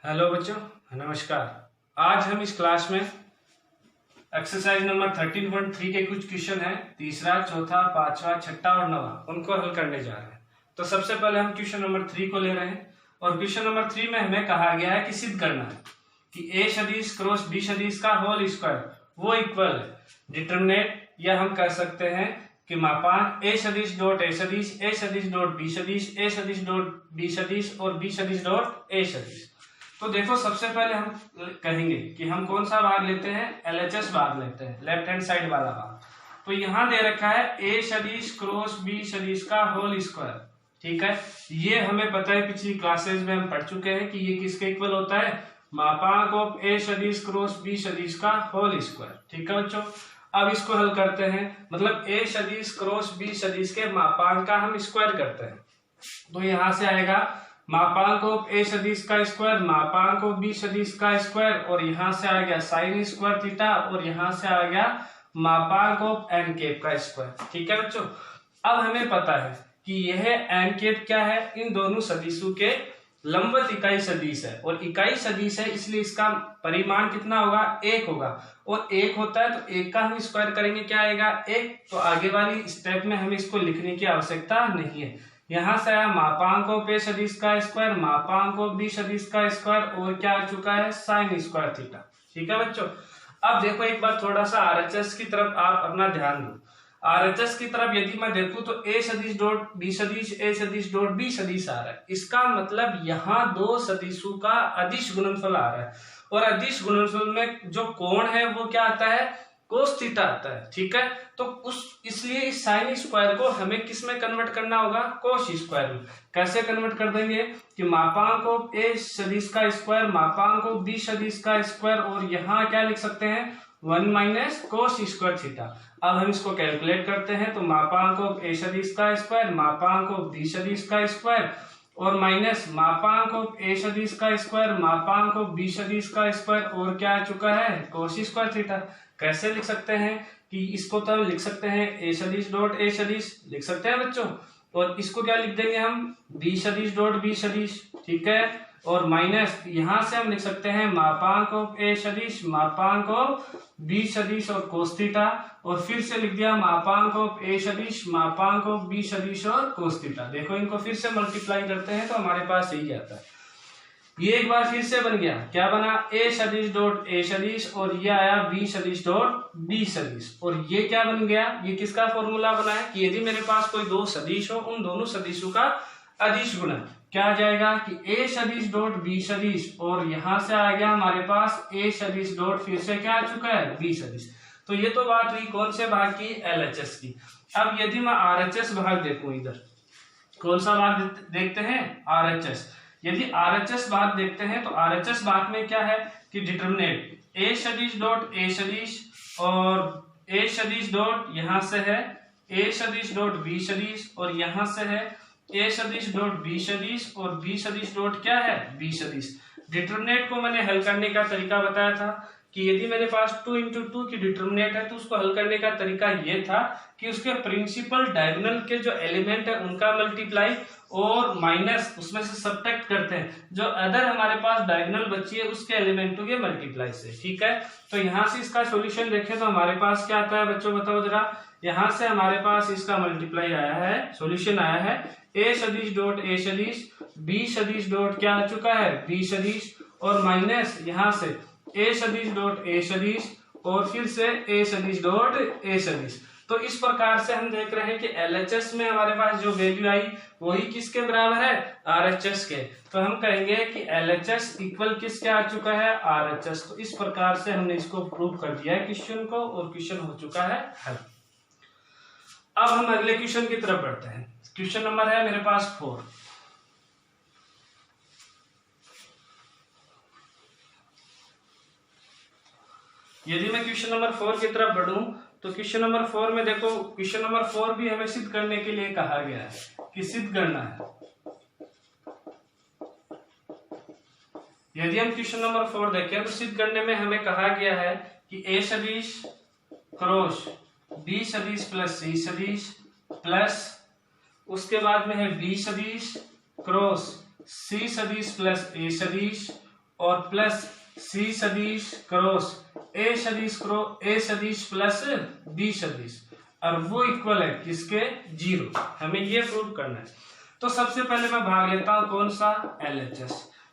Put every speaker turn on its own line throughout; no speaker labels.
Hello बच्चों, नमस्कार। आज हम इस क्लास में एक्सरसाइज नंबर 13.3 के कुछ क्वेश्चन हैं, तीसरा, चौथा, पांचवा, छठा और नवा, उनको हल करने जा रहे हैं। तो सबसे पहले हम क्वेश्चन नंबर 3 को ले रहे हैं और क्वेश्चन नंबर 3 में हमें कहा गया है कि सिद्ध करना है कि ए सदिश क्रॉस बी सदिश का होल स्क्वायर वो इक्वल है। डिटरमिनेट या हम कह सकते हैं कि मापांक ए सदिश डॉट ए सदिश, ए सदिश डॉट बी सदिश, ए सदिश डॉट बी सदिश और बी सदिश डॉट ए सदिश। तो देखो, सबसे पहले हम कहेंगे कि हम कौन सा भाग लेते हैं, एलएचएस भाग लेते हैं, लेफ्ट हैंड साइड वाला भाग। तो यहां दे रखा है ए सदिश क्रॉस बी सदिश का होल स्क्वायर। ठीक है, ये हमें पता है, पिछली क्लासेस में हम पढ़ चुके हैं कि ये किसके इक्वल होता है, मापांक ऑफ ए सदिश क्रॉस बी सदिश का होल स्क्वायर। ठीक है बच्चों, अब इसको हल करते हैं, मतलब ए सदिश क्रॉस बी सदिश के मापांक का हम स्क्वायर करते हैं। तो यहां से आएगा मापांक ऑफ ए सदिश का स्क्वायर, मापांक ऑफ बी सदिश का स्क्वायर, और यहां से आ गया साइन स्क्वायर थीटा, और यहां से आ गया मापांक ऑफ एन कैप का स्क्वायर। ठीक है बच्चों, अब हमें पता है कि यह एन कैप क्या है, इन दोनों सदिशों के लंबवत इकाई सदिश है, और इकाई सदिश है इसलिए इसका परिमाण कितना होगा, 1 होगा, और 1 होता है तो 1 का हम स्क्वायर करेंगे, क्या आएगा, 1। तो आगे वाली स्टेप में हमें इसको लिखने की आवश्यकता नहीं है। यहां से आया मापांक ऑफ ए सदिश का स्क्वायर, मापांक ऑफ बी सदिश का स्क्वायर, और क्या आ चुका है, साइन स्क्वायर थीटा। ठीक है बच्चों, अब देखो एक बार थोड़ा सा आरएचएस की तरफ आप अपना ध्यान दो। आरएचएस की तरफ यदि मैं देखूं तो ए सदिश डॉट बी सदिश, ए सदिश डॉट बी सदिश आ रहा है। इसका मतलब यहाँ दो सदिशों का अदिश गुणनफल आ रहा है, और अदिश गुणनफल में जो कोण है वो क्या आता है, कोस थीटा आता है। ठीक है, तो इसलिए इस साइन स्क्वायर को हमें किस में कन्वर्ट करना होगा, कोस स्क्वायर में। कैसे कन्वर्ट कर देंगे कि मापांक ऑफ ए सदिश का स्क्वायर, मापांक ऑफ बी सदिश का स्क्वायर, और यहाँ क्या लिख सकते हैं, 1 माइनस कोस स्क्वायर थीटा। अब हम इसको कैलकुलेट करते हैं, तो मापांक ऑफ ए सदिश का स्क्वायर, मापांक ऑफ बी सदिश का स्क्वायर, और माइनस मापांक ऑफ ए सदिश का स्क्वायर, मापांक ऑफ बी सदिश का स्क्वायर, और क्या आ चुका है, कोस स्क्वायर थीटा। कैसे लिख सकते हैं कि इसको तो लिख सकते हैं ए सदिश डॉट ए सदिश लिख सकते हैं बच्चों, और इसको क्या लिख देंगे हम, बी सदिश डॉट बी सदिश। ठीक है, और माइनस यहां से हम लिख सकते हैं मापांक ऑफ ए सदिश, मापांक ऑफ बी सदिश और कोस थीटा, और फिर से लिख दिया मापांक ऑफ ए सदिश, मापांक ऑफ बी सदिश और कोस थीटा। देखो इनको फिर से मल्टीप्लाई करते हैं तो हमारे पास यही आता है। ये एक बार फिर से बन गया, क्या बना, ए सदिश डॉट ए सदिश, और ये आया बी सदिश डॉट बी सदिश, और ये क्या बन गया, ये किसका फॉर्मूला बना है कि यदि मेरे पास कोई दो सदिश हो, उन दोनों सदिशों का अदिश गुणन क्या आ जाएगा कि ए सदिश डॉट बी सदिश, और यहां से आ गया हमारे पास ए सदिश डॉट फिर से क्या आ चुका है, बी सदिश। तो ये तो बात हुई कौन से भाग की, एलएचएस की। अब यदि मैं आरएचएस भाग देखूं, इधर कौन सा भाग देखते हैं, आरएचएस। यदि आरएचएस भाग देखते हैं तो आरएचएस भाग में क्या है कि डिटरमिनेट ए सदिश डॉट ए सदिश, और ए सदिश डॉट यहां से है ए सदिश डॉट बी सदिश, और यहां से है ए सदिश डॉट बी सदिश, और बी सदिश डॉट क्या है, बी सदिश। डिटरमिनेट को मैंने हल करने का तरीका बताया था कि यदि मेरे पास 2 into 2 की डिटरमिनेट है तो उसको हल करने का तरीका ये था कि उसके प्रिंसिपल डायगोनल के जो एलिमेंट है उनका मल्टीप्लाई, और माइनस उसमें से सब्ट्रैक्ट करते हैं जो अदर हमारे पास डायगोनल बची है उसके एलिमेंटों के मल्टीप्लाई से। ठीक है, तो यहां से इसका सॉल्यूशन देखें तो हमारे पास क्या आता है बच्चों, बताओ जरा। यहां से हमारे पास इसका मल्टीप्लाई आया है, सॉल्यूशन आया है ए सदिश डॉट ए सदिश, बी सदिश डॉट क्या आ चुका है, बी सदिश, और माइनस यहां से ए सदिश डॉट ए सदिश, और फिर से ए सदिश डॉट ए सदिश। तो इस प्रकार से हम देख रहे हैं कि एलएचएस में हमारे पास जो वैल्यू आई वही किसके बराबर है, आरएचएस के। तो हम कहेंगे कि एलएचएस इक्वल किसके आ चुका है, आरएचएस। तो इस प्रकार से हमने इसको प्रूव कर दिया है क्वेश्चन को, और क्वेश्चन हो चुका है हल। अब हम अगले क्वेश्चन की तरफ बढ़ते हैं। क्वेश्चन नंबर है मेरे पास 4। यदि मैं क्वेश्चन नंबर 4 की तरफ बढ़ूं तो क्वेश्चन नंबर 4 में देखो, क्वेश्चन नंबर 4 भी हमें सिद्ध करने के लिए कहा गया है कि सिद्ध करना है। यदि हम क्वेश्चन नंबर 4 देखें तो सिद्ध करने में हमें कहा गया है कि ए सदिश क्रॉस बी सदिश प्लस सी सदिश, प्लस उसके बाद में है बी सदिश क्रॉस सी सदिश प्लस ए सदिश, और प्लस सी सदिश क्रॉस ए सदिश प्लस बी सदिश, और वो इक्वल है किसके, 0। हमें ये प्रूव करना है। तो सबसे पहले मैं भाग लेता हूं कौन सा,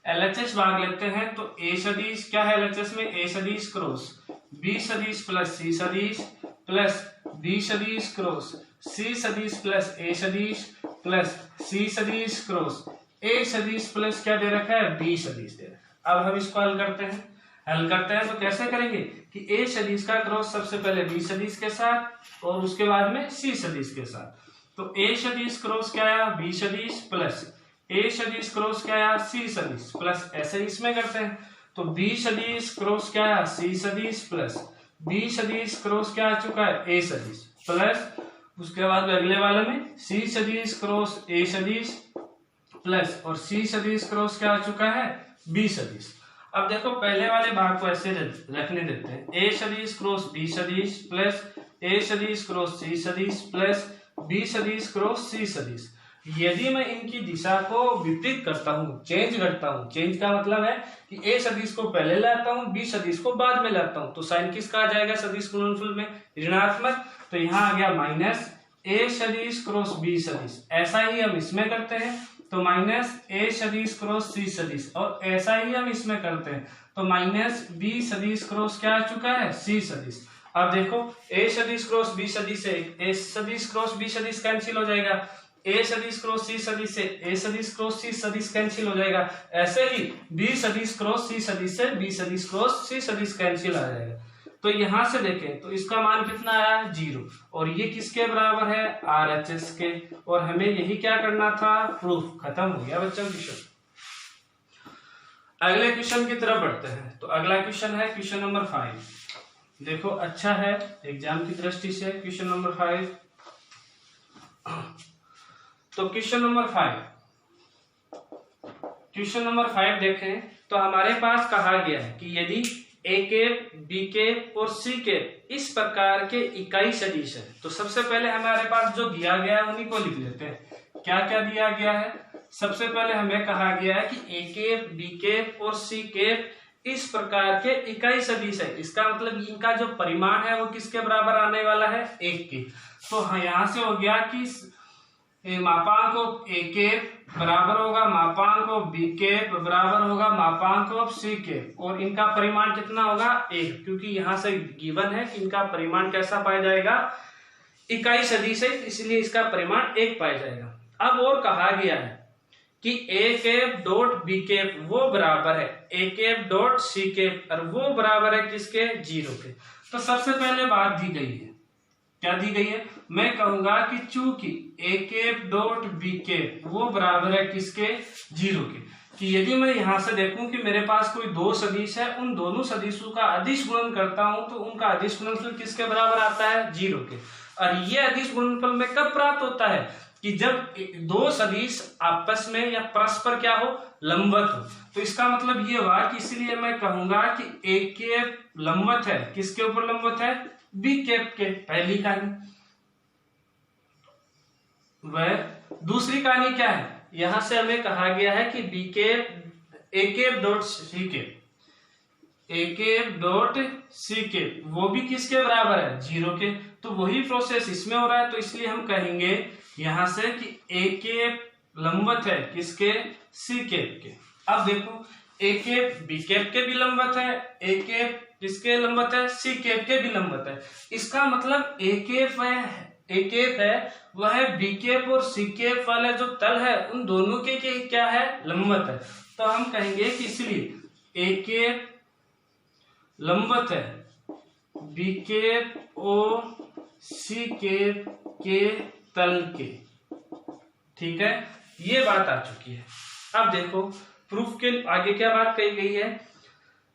एलएचएस भाग लेते हैं। तो ए सदिश क्या है एलएचएस में, ए सदिश क्रॉस बी सदिश प्लस सी सदिश प्लस बी सदिश क्रॉस सी सदिश प्लस ए सदिश प्लस सी सदिश क्रॉस ए सदिश प्लस क्या दे रखा है, बी सदिश दे रखा है। अब हम इसको हल करते हैं तो कैसे करेंगे कि ए सदिश का क्रॉस सबसे पहले बी सदिश के साथ और उसके बाद में सी सदिश के साथ। तो ए सदिश क्रॉस क्या आया, बी सदिश प्लस ए सदिश क्रॉस क्या आया, सी सदिश प्लस, ऐसे इसमें करते हैं। तो बी सदिश क्रॉस क्या आया, सी सदिश प्लस बी सदिश क्रॉस क्या आ चुका है, ए सदिश प्लस, उसके बाद अगले वाले में सी सदिश क्रॉस ए सदिश प्लस और सी सदिश क्रॉस क्या आ चुका है, बी सदिश। अब देखो पहले वाले भाग को ऐसे रखने देते हैं, ए सदिश क्रॉस बी सदिश प्लस ए सदिश क्रॉस सी सदिश प्लस बी सदिश क्रॉस सी सदिश। यदि मैं इनकी दिशा को विपरीत करता हूँ, चेंज करता हूँ, चेंज का मतलब है कि ए सदिश को पहले लाता हूँ, बी सदिश को बाद में लाता हूँ, तो साइन किसका आ जाएगा सदिश गुणनफल में, ऋणात्मक। तो यहाँ आ गया माइनस ए सदिश क्रॉस बी सदिश। ऐसा ही हम इसमें करते हैं तो माइनस ए सदिश क्रॉस सी सदिश, और ऐसा ही हम इसमें करते हैं तो माइनस बी सदिश क्रॉस क्या आ चुका है, सी सदिश। अब देखो ए सदिश क्रॉस बी सदिश से ए सदिश क्रॉस बी सदिश कैंसिल हो जाएगा, ए सदिश क्रॉस सी सदिश से ए सदिश क्रॉस सी सदिश कैंसिल हो जाएगा। ऐसे ही बी सदिश क्रॉस सी सदिश से बी सदिश क्रॉस सी सदिश कैंसिल आ जाएगा। तो यहां से देखें तो इसका मान कितना आया, 0, और ये किसके बराबर है, आरएचएस के। और हमें यही क्या करना था, प्रूफ। खत्म हो गया बच्चों क्वेश्चन। अगले क्वेश्चन की तरफ बढ़ते हैं। तो अगला क्वेश्चन है क्वेश्चन नंबर 5। देखो अच्छा है एग्जाम की दृष्टि से क्वेश्चन नंबर 5। तो क्वेश्चन नंबर 5 देखें तो हमारे पास कहा गया है कि यदि ए कैप, बी कैप और सी कैप इस प्रकार के इकाई सदिश है, तो सबसे पहले हमारे पास जो दिया गया है उन्हीं को लिख लेते हैं। क्या क्या दिया गया है, सबसे पहले हमें कहा गया है कि ए कैप, बी कैप और सी कैप इस प्रकार के इकाई सदिश है। इसका मतलब इनका जो परिमाण है वो किसके बराबर आने वाला है, 1 के। तो यहां से हो गया कि मापांक ऑफ ए कैप बराबर होगा मापांक ऑफ बी कैप बराबर होगा मापांक ऑफ सी कैप, और इनका परिमाण कितना होगा, 1, क्योंकि यहां से गिवन है कि इनका परिमाण कैसा पाया जाएगा, इकाई सदिश है, इसलिए इसका परिमाण 1 पाया जाएगा। अब और कहा गया है कि ए कैप डॉट बी कैप वो बराबर है ए कैप डॉट सी कैप, और वो बराबर है किसके, 0 के। तो सबसे पहले बात दी गई है, क्या दी गई है, मैं कहूंगा कि चूंकि ए कैप डॉट बी कैप वो बराबर है किसके, 0 के, कि यदि मैं यहां से देखूं कि मेरे पास कोई दो सदिश है, उन दोनों सदिशों का अदिश गुणन करता हूं तो उनका अदिश गुणनफल किसके बराबर आता है, 0 के। और ये अदिश गुणनफल में कब प्राप्त होता है, कि जब दो सदिश आपस में या परस्पर क्या हो, लंबवत हो। तो इसका मतलब ये हुआ कि इसलिए मैं कहूंगा कि ए कैप लंबवत है, किसके ऊपर लंबवत है, बी कैप के। पहली कहानी। वह दूसरी कहानी क्या है, यहां से हमें कहा गया है कि B cap A cap dot C cap, A cap dot C cap वो भी किसके बराबर है, 0 के। तो वही प्रोसेस इसमें हो रहा है, तो इसलिए हम कहेंगे यहां से कि ए कैप लंबवत है किसके, सी कैप के। अब देखो ए कैप बी कैप के भी लंबवत है, ए कैप किसके लंबवत है, सी कैप के भी लंबवत है। इसका मतलब ए कैप है वह बी कैप और सी कैप वाला जो तल है उन दोनों के क्या है, लंबवत है। तो हम कहेंगे कि इसलिए ए कैप लंबवत है बी कैप और सी कैप के तल के। ठीक है, ये बात आ चुकी है। अब देखो प्रूफ के आगे क्या बात कही गई है,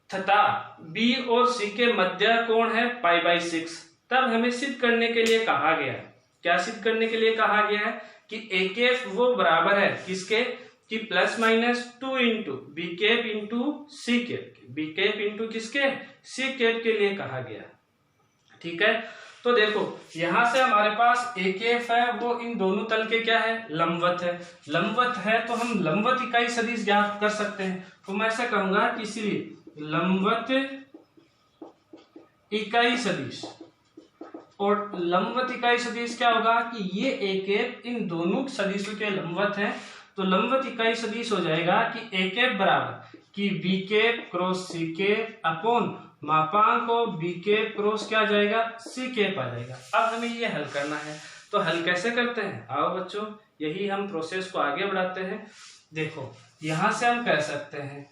तथा बी और सी के मध्य कोण है π/6। तब हमें सिद्ध करने के लिए कहा गया है, क्या सिद्ध करने के लिए कहा गया है कि ए कैप वो बराबर है किसके, कि ±2 into B cap into C cap के, बी कैप इंटू किसके, सी कैप के लिए कहा गया। ठीक है, तो देखो यहां से हमारे पास एक एफ है, वो इन दोनों तल के क्या है, लंबवत है। लंबवत है तो हम लंबवत इकाई सदिश ज्ञात कर सकते हैं। तो मैं ऐसा कहूंगा कि इसलिए लंबवत इकाई सदिश, और लंबवत इकाई सदिश क्या होगा कि ये एक एफ इन दोनों सदिशों के लंबवत है। तो लंबवत इकाई सदिश हो जाएगा कि एक एफ बराबर कि B cap cross C cap upon मापांक को बी कैप क्रॉस क्या आ जाएगा, सी कैप आ जाएगा। अब हमें ये हल करना है, तो हल कैसे करते हैं, आओ बच्चों यही हम प्रोसेस को आगे बढ़ाते हैं। देखो यहां से हम कह सकते हैं,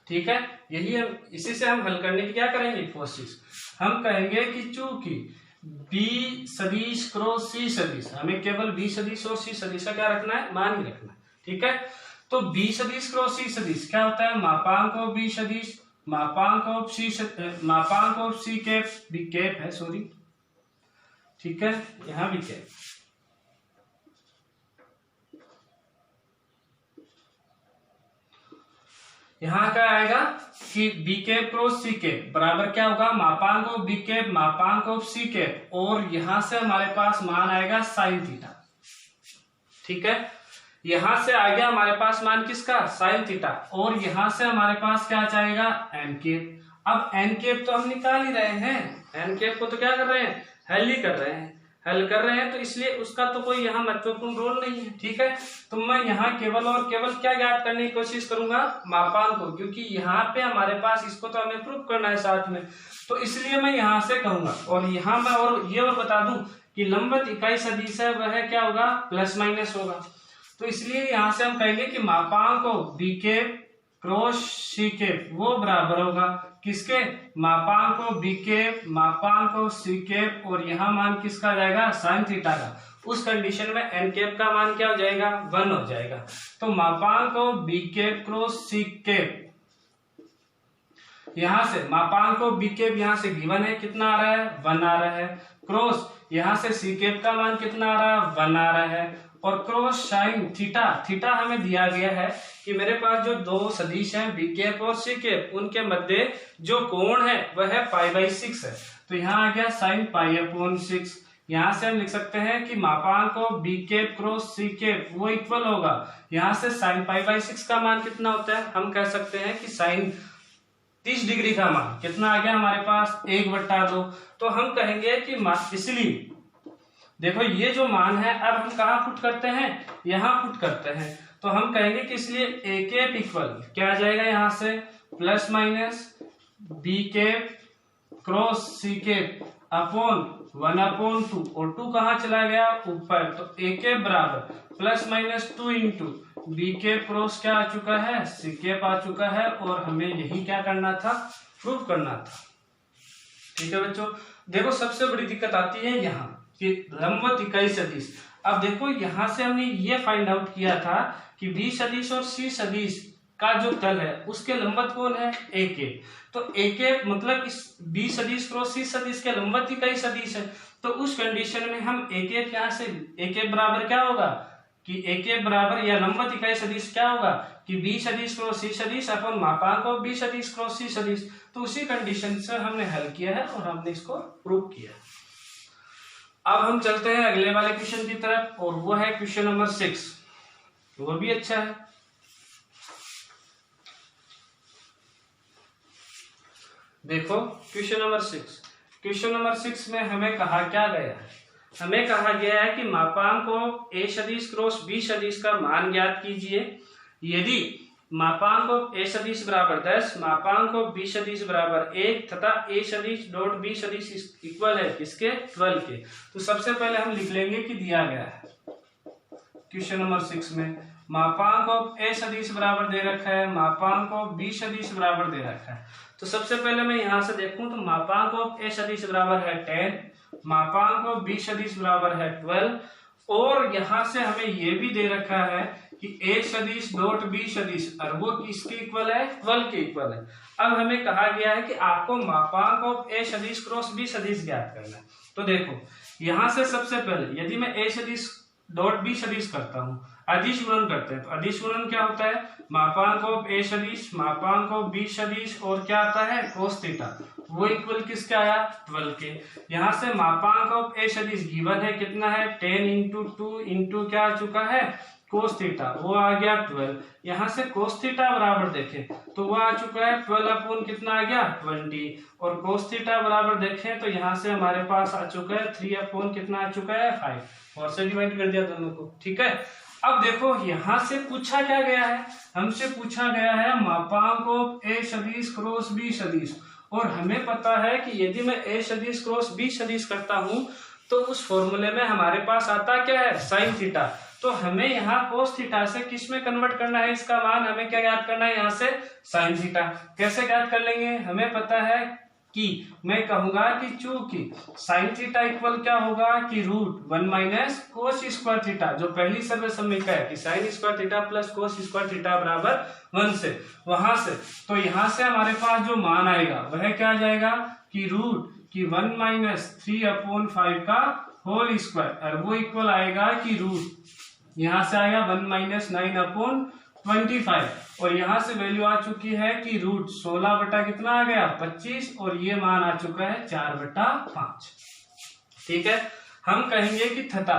ठीक है, यही हम इसी से हम हल करने की क्या करेंगे कोशिश। हम कहेंगे कि चूंकि बी सदिश क्रॉस सी सदिश, हमें केवल बी सदिश और सी सदिश का क्या रखना है, मान ही रखना है, ठीक है। तो बी सदिश क्रॉस सी सदिश क्या होता है, मापांक ऑफ बी सदिश मापांक of C cap, B cap है सॉरी, ठीक है, यहां भी कैप, यहां क्या आएगा कि B cap cross C cap बराबर क्या होगा, मापांक ऑफ बी कैप मापांक ऑफ सी कैप, और यहां से हमारे पास मान आएगा साइन थीटा, ठीक है। यहां से आ गया हमारे पास मान किसका, साइन थीटा, और यहां से हमारे पास क्या जाएगा, एन कैप। अब एन कैप तो हम निकाल ही रहे हैं, एन कैप को तो क्या कर रहे हैं, हल ही कर रहे हैं, हल कर रहे हैं, तो इसलिए उसका तो कोई यहाँ महत्वपूर्ण रोल नहीं है, ठीक है। तो मैं यहाँ केवल और केवल क्या ज्ञात करने की कोशिश करूंगा, मापांक को, क्योंकि यहाँ पे हमारे पास इसको तो हमें प्रूफ करना है साथ में, तो इसलिए मैं यहाँ से कहूंगा। और यहाँ मैं और ये और बता दूं कि लंबवत इकाई सदिश है वह क्या होगा, प्लस माइनस होगा। तो इसलिए यहां से हम कहेंगे कि मापांक को B cap cross C cap वो बराबर होगा किसके, मापांक को बी कैप मापांक को सी कैप, और यहाँ मान किसका जाएगा, साइन थीटा का। उस कंडीशन में एन कैप का मान क्या हो जाएगा, 1 हो जाएगा। तो मापांक को B cap cross C cap, यहां से मापांक को बी कैप यहां से गिवन है, कितना आ रहा है, 1 आ रहा है, क्रॉस यहां से सी कैप का मान कितना आ रहा है, 1 आ रहा है, और क्रॉस साइन थीटा, थीटा हमें दिया गया है कि मेरे पास जो दो सदिश हैं बी कैप और सी कैप, उनके मध्य जो कोण है वह है π/6 है। तो यहाँ आ गया साइन π/6। यहाँ से हम लिख सकते हैं कि मापांक को B cap cross C cap वो इक्वल होगा, यहाँ से साइन π/6 का मान कितना होता है, हम कह सकते हैं कि साइन 30 डिग्री का मान कितना आ गया हमारे पास, 1/2। तो हम कहेंगे कि इसलिए देखो ये जो मान है अब हम कहाँ पुट करते हैं, यहाँ पुट करते हैं। तो हम कहेंगे कि इसलिए ए कैप इक्वल क्या आ जाएगा, यहाँ से plus minus B cap cross C cap upon 1/2, और 2 कहाँ चला गया, ऊपर। तो ए कैप बराबर plus minus 2 into B cap cross क्या आ चुका है, सी कैप आ चुका है, और हमें यही क्या करना था, प्रूव करना था, ठीक है बच्चों। देखो सबसे बड़ी दिक्कत आती है यहाँ कि लंबवत इकाई सदिश। अब देखो यहां से हमने ये फाइंड आउट किया था कि बी सदिश और सी सदिश का जो तल है उसके लंबवत कौन है, ए कैप। तो ए कैप मतलब इस बी सदिश क्रॉस सी सदिश के लंबवत इकाई सदिश है। तो उस कंडीशन में हम ए कैप यहाँ से ए कैप बराबर क्या होगा कि ए कैप बराबर या लंबवत इकाई सदिश क्या होगा कि बी सदिश क्रॉस सी सदिश अपन मापांक ऑफ बी सदिश क्रॉस सी सदिश। तो उसी कंडीशन से हमने हल किया है और हमने इसको प्रूव किया। अब हम चलते हैं अगले वाले क्वेश्चन की तरफ, और वो है क्वेश्चन नंबर 6, वो भी अच्छा है। देखो क्वेश्चन नंबर 6, क्वेश्चन नंबर 6 में हमें कहा क्या गया है, हमें कहा गया है कि मापांक को ए सदिश क्रॉस बी सदिश का मान ज्ञात कीजिए। यदि मापांक ऑफ ए सदिश बराबर 10, मापांक ऑफ बी सदिश बराबर 1 तथा ए सदिश डॉट बी सदिश इक्वल है किसके, 12 के। तो सबसे पहले हम लिख लेंगे कि दिया गया है क्वेश्चन नंबर 6 में मापांक ऑफ ए सदिश बराबर दे रखा है, मापांक ऑफ बी सदिश बराबर दे रखा है। तो सबसे पहले मैं यहां से देखूं तो मापांक ऑफ ए सदिश बराबर है 10, मापांक ऑफ बी सदिश बराबर है 12, और यहां से हमें ये भी दे रखा है कि ए सदिश डॉट बी सदिश, और वो किसके इक्वल है, 12 के इक्वल है। अब हमें कहा गया है कि आपको मापांक ऑफ ए सदिश क्रॉस बी सदिश ज्ञात करना है। तो देखो यहां से सबसे पहले यदि मैं ए सदिश डॉट बी सदिश करता हूं, अदिश गुणन करते हैं। तो अदिश गुणन क्या होता है, मापांक ऑफ ए सदिश मापांक ऑफ बी सदिश और क्या आता है कोस थीटा, वो इक्वल किसके आया 12 के। यहाँ से मापांक ऑफ ए सदिश गिवन है कितना है 10 इंटू 2 इंटू क्या आ चुका है कोस थीटा, वो आ गया 12। यहाँ से कोस थीटा बराबर देखें तो वो आ चुका है 12 अपॉन कितना आ गया 20, और कोस थीटा बराबर देखें तो यहाँ से हमारे पास आ चुका है 3 अपॉन कितना आ चुका है 5, और से डिवाइड कर दिया दोनों को। ठीक है, अब देखो यहाँ से पूछा क्या गया है, हमसे पूछा गया है मापांक ऑफ ए सदिश क्रॉस बी सदिश, और हमें पता है कि यदि मैं ए सदिश क्रॉस बी सदिश करता हूं तो उस फॉर्मूले में हमारे पास आता क्या है साइन थीटा। तो हमें यहाँ कोस थीटा से किस में कन्वर्ट करना है, इसका मान हमें क्या ज्ञात करना है यहाँ से साइन थीटा। कैसे ज्ञात कर लेंगे, हमें पता है कि मैं कहूंगा कि चूंकि साइन थीटा इक्वल क्या होगा कि root 1 minus cos square theta, जो पहली सर्व समीकरण है कि sine square theta plus cos square theta बराबर 1 से, वहां से तो यहाँ से हमारे पास जो मान आएगा वह क्या आ जाएगा कि रूट की 1 माइनस 3 अपॉन 5 का होल स्क्वायर, और वो इक्वल आएगा कि रूट यहाँ से आएगा 1 माइनस 9 अपॉन 25, और यहाँ से वैल्यू आ चुकी है कि रूट 16 बटा कितना आ गया 25, और ये मान आ चुका है 4 बटा 5। ठीक है, हम कहेंगे कि थता,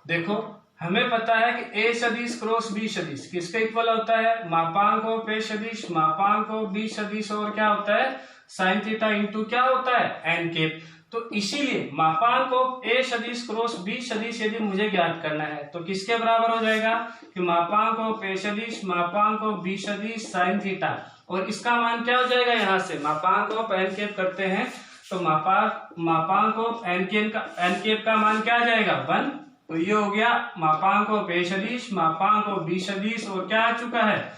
देखो हमें पता है कि ए सदिश क्रॉस बी सदिश किसके इक्वल होता है, मापांक ऑफ ए सदिश मापांक ऑफ बी सदिश, और क्या होता है साइन थीटा इंटू क्या होता है एन कैप। तो इसीलिए मापांक ऑफ ए सदिश क्रॉस बी सदिश यदि मुझे ज्ञात करना है तो किसके बराबर हो जाएगा कि मापांक ऑफ ए सदिश मापांक ऑफ बी सदिश साइन थीटा, और इसका मान क्या हो जाएगा, यहाँ से मापांक ऑफ एन कैप करते हैं तो मापांक ऑफ एन कैप का मान क्या आ जाएगा 1, तो ये हो गया मापांक ऑफ ए सदिश मापांक ऑफ बी सदिश, और क्या आ चुका है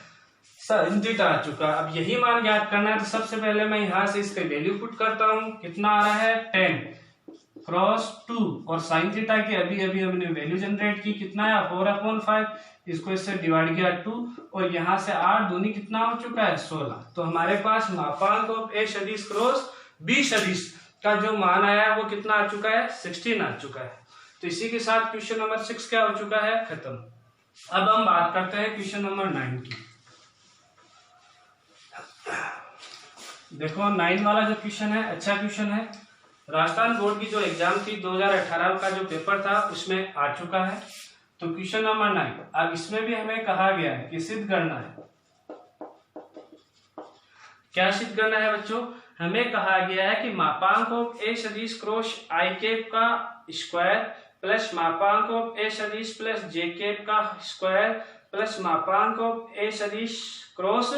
साइन थीटा आ चुका। अब यही मान ज्ञात करना है तो सबसे पहले मैं यहाँ से इसके वैल्यू पुट करता हूँ, कितना आ रहा है 10 क्रॉस 2, और साइन थीटा की अभी अभी हमने वैल्यू जनरेट की, कितना है 4 अपॉन 5, इसको इससे डिवाइड किया 2, और यहाँ से 8 दूनी कितना हो चुका है 16। तो हमारे पास मापांक ऑफ ए सदिश क्रॉस बी सदिश का जो मान आया है वो कितना आ चुका है 16 आ चुका है। तो इसी के साथ क्वेश्चन नंबर 6 क्या हो चुका है खत्म। अब हम बात करते हैं क्वेश्चन नंबर 9 की। देखो 9 वाला जो क्वेश्चन है अच्छा क्वेश्चन है, राजस्थान बोर्ड की जो एग्जाम थी 2018 का जो पेपर था उसमें आ चुका है। तो क्वेश्चन नंबर 9, अब इसमें भी हमें कहा गया है कि सिद्ध करना है, क्या सिद्ध करना है बच्चों, हमें कहा गया है कि मापांक ऑफ ए सदिश क्रॉस आई कैप का स्क्वायर प्लस मापांक ऑफ ए सदिश प्लस जे कैप का स्क्वायर प्लस मापांक ऑफ ए सदिश क्रॉस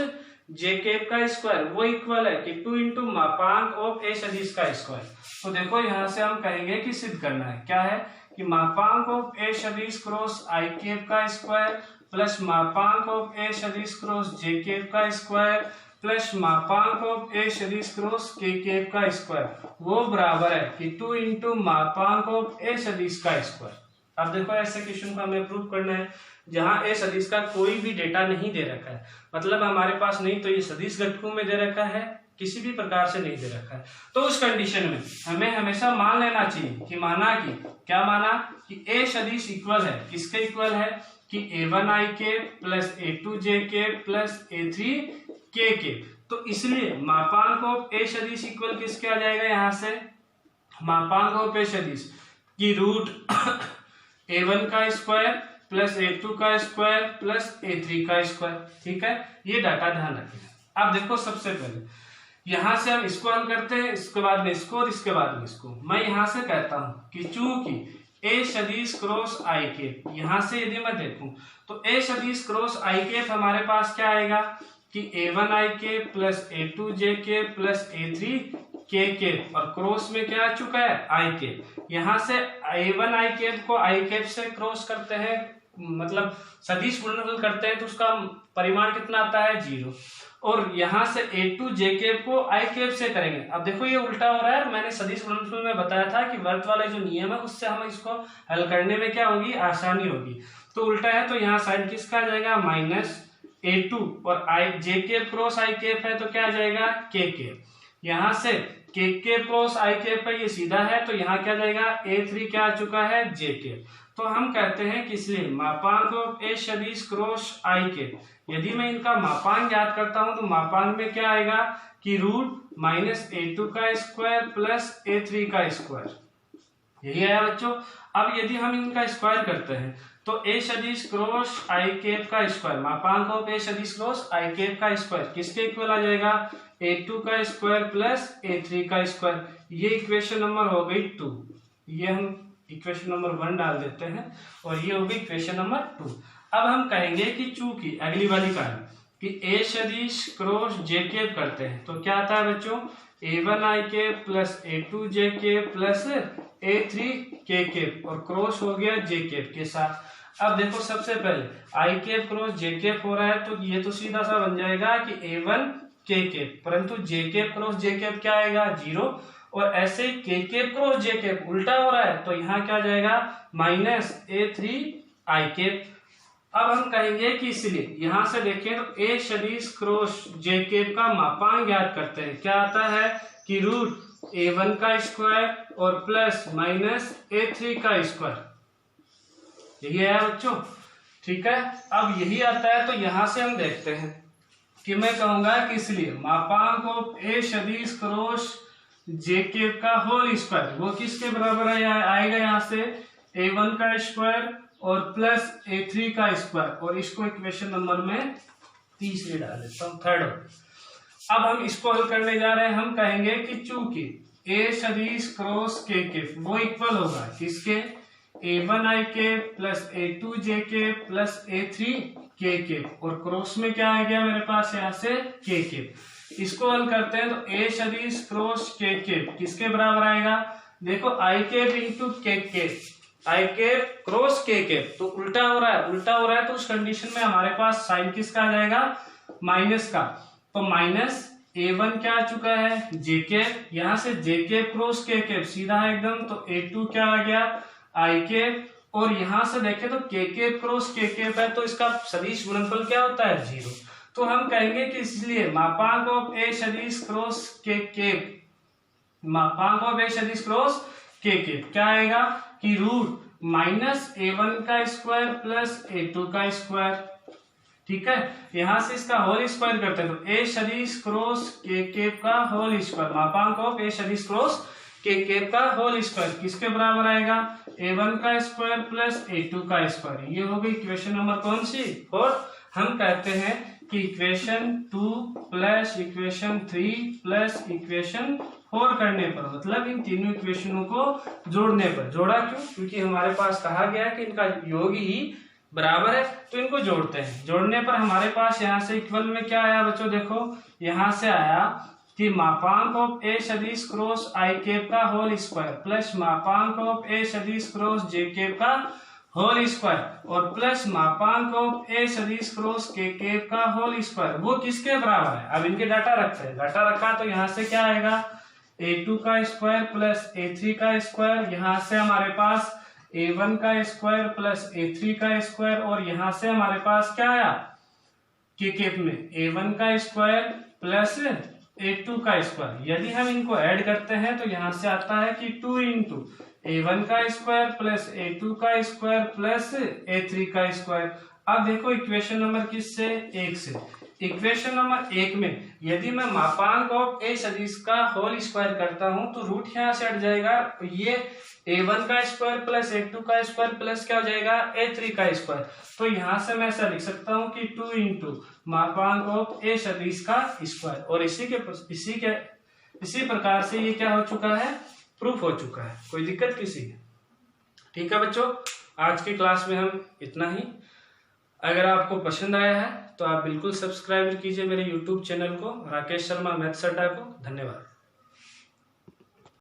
जे कैप का स्क्वायर वो इक्वल है कि 2 इंटू मापांक ऑफ ए सदिश का स्क्वायर। तो देखो यहाँ से हम कहेंगे कि सिद्ध करना है, क्या है कि मापांक ऑफ ए सदिश क्रॉस आई कैप का स्क्वायर प्लस मापांक ऑफ ए सदिश क्रॉस जे कैप का स्क्वायर प्लस मापांक ऑफ ए सदिश क्रॉस के कैप का स्क्वायर वो बराबर है कि 2 इंटू मापांक ऑफ ए सदिश का स्क्वायर। अब देखो ऐसे क्वेश्चन को हमें प्रूव करना है जहां ए सदिश का कोई भी डेटा नहीं दे रखा है, मतलब हमारे पास नहीं तो ये सदिश घटकों में दे रखा है, किसी भी प्रकार से नहीं दे रखा है। तो उस कंडीशन में हमें हमेशा मान लेना चाहिए कि माना कि क्या माना कि ए सदिश इक्वल है, किसके इक्वल है कि a1 i के प्लस a2 j के प्लस a3 k के। तो इसलिए मापांक ऑफ ए सदिश इक्वल किसके आ जाएगा, यहाँ से मापांक ऑफ ए सदिश की रूट a1 का स्क्वायर प्लस a2 का स्क्वायर प्लस a3 का स्क्वायर। ठीक है, ये डाटा ध्यान रखें। अब देखो सबसे पहले यहां से हम इसको हल करते हैं, इसके बाद में इसको और इसके बाद में इसको। मैं यहां से कहता हूं कि चूंकि ए सदिश क्रॉस आई कैप, यहां से यदि मैं देखूं तो ए सदिश क्रॉस आई कैप हमारे पास क्या आएगा कि a1 i cap plus a2 j cap plus a3 k cap, और क्रॉस में क्या आ चुका है i कैप। यहाँ से a1 i कैप को i कैप से क्रॉस करते हैं, मतलब सदिश गुणनफल करते हैं तो उसका परिमाण कितना आता है 0, और यहाँ से a2 j कैप को i कैप से करेंगे। अब देखो ये उल्टा हो रहा है, मैंने सदिश गुणनफल में बताया था कि वर्त वाले जो नियम है उससे हम इसको हल करने में क्या होगी आसानी होगी। तो उल्टा है तो यहाँ साइन किसका आ जाएगा माइनस a2, और i j cap cross i cap है तो क्या आ जाएगा k कैप। यहाँ से k cap cross i cap है ये सीधा है तो यहाँ क्या जाएगा a3 क्या आ चुका है j कैप। तो हम कहते हैं कि इसलिए मापांक ऑफ ए सदिश क्रॉस आई के, यदि मैं इनका मापांक याद करता हूं तो मापांक में क्या आएगा कि रूट माइनस a2 का स्क्वायर प्लस a3 का स्क्वायर, यही आया बच्चों। अब यदि हम इनका स्क्वायर करते हैं तो ए सदिश क्रॉस आई कैप का स्क्वायर, मापांक ऑफ ए सदिश क्रॉस आई कैप का स्क्वायर किसके इक्वल आ जाएगा, a2 का स्क्वायर प्लस a3 का स्क्वायर। ये इक्वेशन नंबर हो गई 2, ये हम इक्वेशन नंबर 1 डाल देते हैं और ये हो गई इक्वेशन नंबर 2। अब हम कहेंगे कि चूंकि अगली वाली का है कि ए सदिश क्रॉस जे कैप करते हैं तो क्या आता है बच्चों, a1 आई कैप प्लस a2 जे कैप प्लस a3 के कैप और क्रॉस हो गया जे कैप के साथ। अब देखो सबसे पहले आई कैप क्रॉस जे कैप हो रहा है तो ये तो सीधा सा बन जाएगा कि a1 के कैप, परंतु जे कैप क्रॉस जे कैप क्या आएगा 0, और ऐसे के कैप क्रॉस जे कैप उल्टा हो रहा है तो यहाँ क्या जाएगा माइनस a3 आई कैप। अब हम कहेंगे कि इसलिए यहां से देखें तो ए सदिश क्रॉस जे कैप का मापांक याद करते हैं, क्या आता है कि रूट a1 का स्क्वायर और प्लस माइनस a3 का स्क्वायर, यही है बच्चों, ठीक है। अब यही आता है तो यहां से हम देखते हैं कि मैं कहूंगा कि इसलिए मापांक ऑफ ए सदिश क्रॉस जे कैप का होल स्क्वायर वो किसके बराबर आएगा, यहाँ से a1 का स्क्वायर और प्लस a3 का स्क्वायर, और इसको इक्वेशन नंबर में तीसरी डाल देता हूं, थर्ड। अब हम इसको हल करने जा रहे हैं, हम कहेंगे कि चूंकि ए सदिश क्रॉस के कैप वो इक्वल होगा किसके, a1 आई कैप प्लस a2 जे कैप प्लस a3 के कैप, और क्रॉस में क्या आ गया मेरे पास यहाँ से के कैप। इसको हल करते हैं तो ए सदिश क्रॉस के कैप किसके बराबर आएगा, देखो आई कैप इंटू के कैप, आई कैप क्रॉस के कैप तो उल्टा हो रहा है, उल्टा हो रहा है तो उस कंडीशन में हमारे पास साइन किसका आ जाएगा, माइनस का, तो माइनस a1 क्या आ चुका है जे कैप, यहाँ से जे कैप क्रॉस के कैप सीधा है एकदम, तो a2 क्या आ गया आई कैप, और यहां से देखें तो के कैप क्रॉस के कैप है तो इसका सदिश गुणनफल क्या होता है 0। तो हम कहेंगे कि इसलिए मापांक ऑफ ए सदिश क्रॉस के कैप, मापांक ऑफ ए सदिश क्रॉस के कैप क्या आएगा कि रूट माइनस a1 का स्क्वायर प्लस a2 का स्क्वायर, ठीक है। यहां से इसका होल स्क्वायर करते हैं तो ए सदिश क्रॉस के कैप का होल स्क्वायर, मापांक ऑफ ए सदिश क्रॉस के कैप का होल स्क्वायर किसके बराबर आएगा, a1 का स्क्वायर प्लस a2 का स्क्वायर। ये हो गई इक्वेशन नंबर कौन सी, और हम कहते हैं कि equation 2 plus equation 3 plus equation 4 करने पर, मतलब इन तीनों इक्वेशनों को जोड़ने पर, जोड़ा क्यों, क्योंकि हमारे पास कहा गया है कि इनका योग ही बराबर है तो इनको जोड़ते हैं। जोड़ने पर हमारे पास यहाँ से इक्वल में क्या आया बच्चों, देखो यहाँ से आया कि मापांक ऑफ ए सदिश क्रॉस आई कैप का होल स्क्वायर प्लस मापांक ऑफ ए सदिश क्रॉस जे कैप का होल स्क्वायर और प्लस मापांक ऑफ ए सदिश क्रॉस के कैप का होल स्क्वायर, वो किसके बराबर है। अब इनके डाटा रखते हैं, डाटा रखा तो यहाँ से क्या आएगा a2 का स्क्वायर प्लस a3 का स्क्वायर, यहाँ से हमारे पास a1 का स्क्वायर प्लस a3 का स्क्वायर, और यहाँ से हमारे पास क्या आया के कैप में a1 का स्क्वायर प्लस a2 का स्क्वायर। यदि हम इनको ऐड करते हैं तो यहाँ से आता है कि 2 इंटू a1 का स्क्वायर प्लस a2 का स्क्वायर प्लस a3 का स्क्वायर। अब देखो इक्वेशन नंबर किससे, 1 से। इक्वेशन नंबर 1 में यदि मैं मापांक ऑफ ए सदिश का होल स्क्वायर करता हूं तो रूट यहाँ से हट जाएगा, ये a1 का स्क्वायर प्लस a2 का स्क्वायर प्लस क्या हो जाएगा a3 का स्क्वायर। तो यहाँ से मैं ऐसा लिख सकता हूँ कि 2 इंटू मापांक ऑफ ए सदिश का स्क्वायर, और इसी प्रकार से ये क्या हो चुका है, प्रूफ हो चुका है। कोई दिक्कत किसी है, ठीक है बच्चों। आज की क्लास में हम इतना ही। अगर आपको पसंद आया है तो आप बिल्कुल सब्सक्राइब कीजिए मेरे YouTube चैनल को, राकेश शर्मा मैथ्स अड्डा को। धन्यवाद।